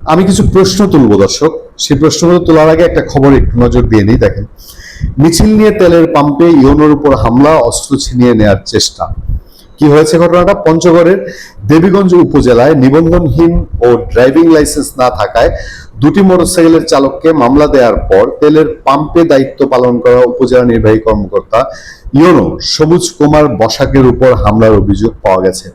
আমি কিছু প্রশ্ন তুলবো দর্শক। সেই প্রশ্নগুলো তোলার আগে একটা খবর একটু নজর দিয়ে নিই। দেখেন, মিছিল নিয়ে তেলের পাম্পে ইওনোর উপর হামলা, অস্ত্র ছিনিয়ে নেওয়ার চেষ্টা। কি হয়েছে ঘটনাটা? পঞ্চগড়ের দেবীগঞ্জ উপজেলায় নিবন্ধনহীন ও ড্রাইভিং লাইসেন্স না থাকায় দুটি মোটরসাইকেলের চালককে মামলা দেওয়ার পর তেলের পাম্পে দায়িত্ব পালন করা উপজেলা নির্বাহী কর্মকর্তা ইওনো সবুজ কুমার বসাকের উপর হামলার অভিযোগ পাওয়া গেছে।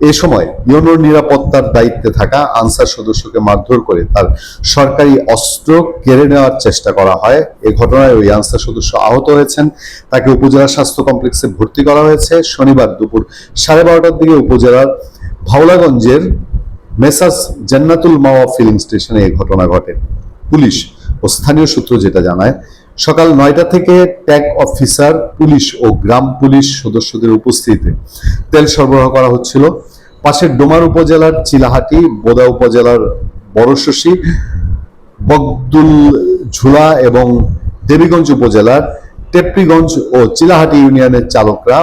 এ সময় ইওনোর নিরাপত্তার দায়িত্বে থাকা আনসার সদস্যকে মারধর করে তার সরকারি অস্ত্র কেড়ে নেওয়ার চেষ্টা করা হয়। এ ঘটনায় ওই আনসার সদস্য আহত হয়েছেন। তাকে উপজেলা স্বাস্থ্য কমপ্লেক্সে ভর্তি করা হয়েছে। শনিবার দুপুর 12:30টার দিকে উপজেলার ভাওলাগঞ্জের মেসার্স জান্নাতুল মাওয়া ফিলিং স্টেশনে এই ঘটনা ঘটে। পুলিশ ও স্থানীয় সূত্র যেটা জানায়, সকাল 9টা থেকে ট্যাগ অফিসার, পুলিশ ও গ্রাম পুলিশ সদস্যদের উপস্থিতিতে তেল সরবরাহ করা হচ্ছিল। পাশের ডোমার উপজেলার চিলাহাটি, বোদা উপজেলার বড়শশী, বগদুল ঝুলা এবং দেবীগঞ্জ উপজেলার টেপরিগঞ্জ ও চিলাহাটি ইউনিয়নের চালকরা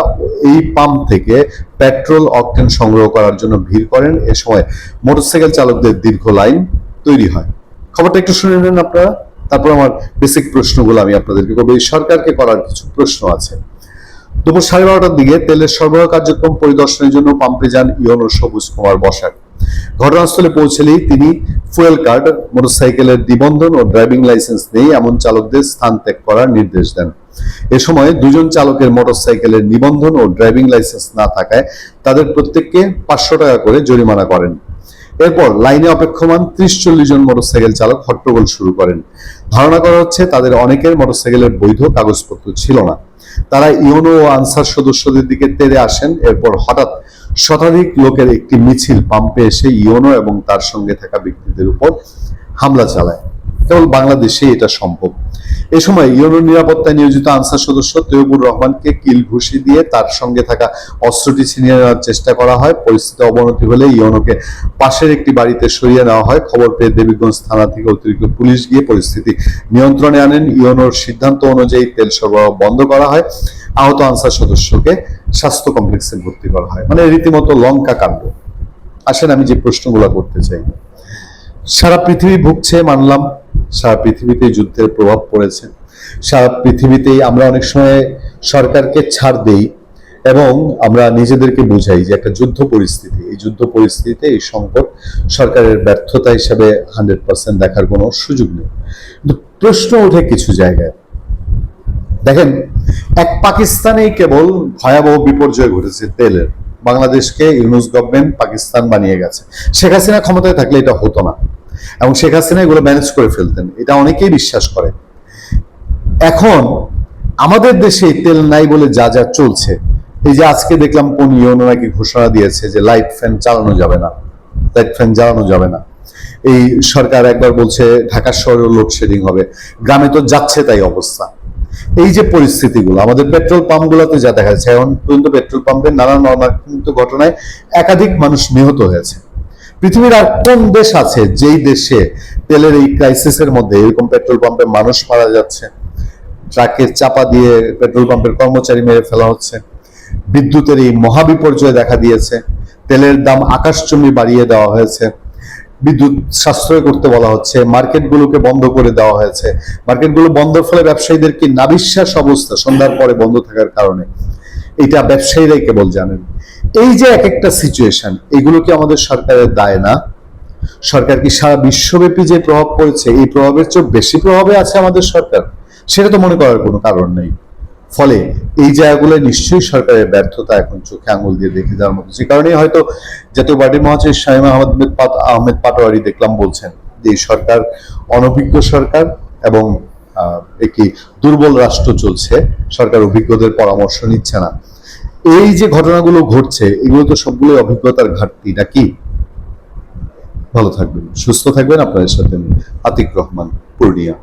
এই পাম্প থেকে পেট্রোল অকটেন সংগ্রহ করার জন্য ভিড় করেন। এ সময় মোটরসাইকেল চালকদের দীর্ঘ লাইন তৈরি হয়। খবরটা একটু শুনে নেন আপনারা, তারপর আমার বেসিক প্রশ্নগুলো আমি আপনাদেরকে করবো। এই সরকারকে করার কিছু প্রশ্ন আছে। দুপুর 12:30টার দিকে তেলের সরবরাহ কার্যক্রম পরিদর্শনের জন্য পাম্পে যান ইওনো সবুজ কুমার বসাক। ঘটনাস্থলে পৌঁছলেই তিনি ফুয়েল কার্ড, মোটরসাইকেলের নিবন্ধন ও ড্রাইভিং লাইসেন্স নেই এমন চালকদের স্থান ত্যাগ করার নির্দেশ দেন। এ সময় দুজন চালকের মোটরসাইকেলের নিবন্ধন ও ড্রাইভিং লাইসেন্স না থাকায় তাদের প্রত্যেককে 500 টাকা করে জরিমানা করেন। এরপর লাইনে অপেক্ষমান 30-40 জন মোটরসাইকেল চালক হট্টগোল শুরু করেন। ধারণা করা হচ্ছে তাদের অনেকের মোটরসাইকেলের বৈধ কাগজপত্র ছিল না। তারা ইওনো ও আনসার সদস্যদের দিকে তেড়ে আসেন। এরপর হঠাৎ শতাধিক লোকের একটি মিছিল পাম্পে এসে ইওনো এবং তার সঙ্গে থাকা ব্যক্তিদের উপর হামলা চালায়। কেবল বাংলাদেশে এটা সম্ভব। এ সময় ইওনোর নিরাপত্তায় নিয়োজিত আনসার সদস্য তৈয়বুর রহমানকে কিল ঘুষি দিয়ে তার সঙ্গে থাকা অস্ত্রটি ছিনিয়ে নেওয়ার চেষ্টা করা হয়। পরিস্থিতি অবনতি হলে ইওনোকে পাশের একটি বাড়িতে সরিয়ে নেওয়া হয়। খবর পেয়ে দেবীগঞ্জ থানা থেকে অতিরিক্ত পুলিশ গিয়ে পরিস্থিতি নিয়ন্ত্রণে আনেন। ইওনোর সিদ্ধান্ত অনুযায়ী তেল সরবরাহ বন্ধ করা হয়। আহত আনসার সদস্যকে স্বাস্থ্য কমপ্লেক্সে ভর্তি করা হয়। মানে রীতিমতো লঙ্কা কাণ্ড। আসেন আমি যে প্রশ্নগুলো করতে চাই। সারা পৃথিবী ভুগছে, মানলাম, সারা পৃথিবীতে যুদ্ধের প্রভাব পড়েছে। সারা পৃথিবীতেই আমরা অনেক সময় সরকারকে ছাড় দেই এবং আমরা নিজেদেরকে বুঝাই যে একটা যুদ্ধ পরিস্থিতি, এই যুদ্ধ পরিস্থিতিতে এই সংকট সরকারের ব্যর্থতা হিসাবে 100% দেখার কোনো সুযোগ নেই। কিন্তু প্রশ্ন ওঠে কিছু জায়গায়। দেখেন, এক পাকিস্তানেই কেবল ভয়াবহ বিপর্যয় ঘটেছে তেলের। বাংলাদেশকে ইউনূস গভর্নমেন্ট পাকিস্তান বানিয়ে গেছে। শেখ হাসিনা ক্ষমতায় থাকলে এটা হতো না এবং শেখ হাসিনা এগুলো ম্যানেজ করে ফেলতেন, এটা অনেকেই বিশ্বাস করে। এখন আমাদের দেশে তেল নাই বলে যা যা চলছে, এই যে আজকে দেখলাম কোন ইউনো নাকি ঘোষণা দিয়েছে যে লাইট ফ্যান চালানো যাবে না, লাইট ফ্যান জ্বালানো যাবে না। এই সরকার একবার বলছে ঢাকা শহরেও লোডশেডিং হবে, গ্রামে তো যাচ্ছে তাই অবস্থা। এই যে পরিস্থিতিগুলো আমাদের পেট্রোল পাম্পগুলোতে যা দেখা যাচ্ছে, এখন পর্যন্ত পেট্রোল পাম্পের নানান অনাকাঙ্ক্ষিত ঘটনায় একাধিক মানুষ নিহত হয়েছে। পৃথিবীর আর কোন দেশ আছে যেই দেশে তেলের এই ক্রাইসিসের মধ্যে এরকম পেট্রোল পাম্পে মানুষ মারা যাচ্ছে, ট্রাকের চাপা দিয়ে পেট্রোল পাম্পের কর্মচারী মেরে ফেলা হচ্ছে, বিদ্যুতের এই মহাবিপর্যয় দেখা দিয়েছে, তেলের দাম আকাশচুম্বী বাড়িয়ে দেওয়া হয়েছে, বিদ্যুৎ সাশ্রয় করতে বলা হচ্ছে, মার্কেটগুলোকে বন্ধ করে দেওয়া হয়েছে। মার্কেটগুলো বন্ধের ফলে ব্যবসায়ীদের কি নাবিশ্বাস অবস্থা সন্ধ্যার পরে বন্ধ থাকার কারণে, এটা ব্যবসায়ীরাই কেবল জানেন। এই যে এক একটা সিচুয়েশন, এগুলো কি আমাদের সরকারের দায় না? সরকার কি সারা বিশ্বব্যাপী যে প্রভাব পড়েছে এই প্রভাবের চেয়ে বেশি প্রভাবে আছে আমাদের সরকার? সেটা তো মনে করার কোনো কারণ নেই। ফলে এই জায়গাগুলো নিশ্চয়ই সরকারের ব্যর্থতা এখন চোখে আঙুল দিয়ে দেখে যাওয়ার মতো। যে কারণে হয়তো জাতীয় পার্টির মহাসচিব শামীম আহমেদ পাটোয়ারি দেখলাম বলছেন যে এই সরকার অনভিজ্ঞ সরকার এবং একটি দুর্বল রাষ্ট্র চলছে, সরকার অভিজ্ঞদের পরামর্শ নিচ্ছে না। এই যে ঘটনাগুলো ঘটছে এগুলো তো সবগুলোই অভিজ্ঞতার ঘাটতি নাকি? ভালো থাকবেন, সুস্থ থাকবেন। আপনাদের সাথে আতিক রহমান, পূর্ণিয়া।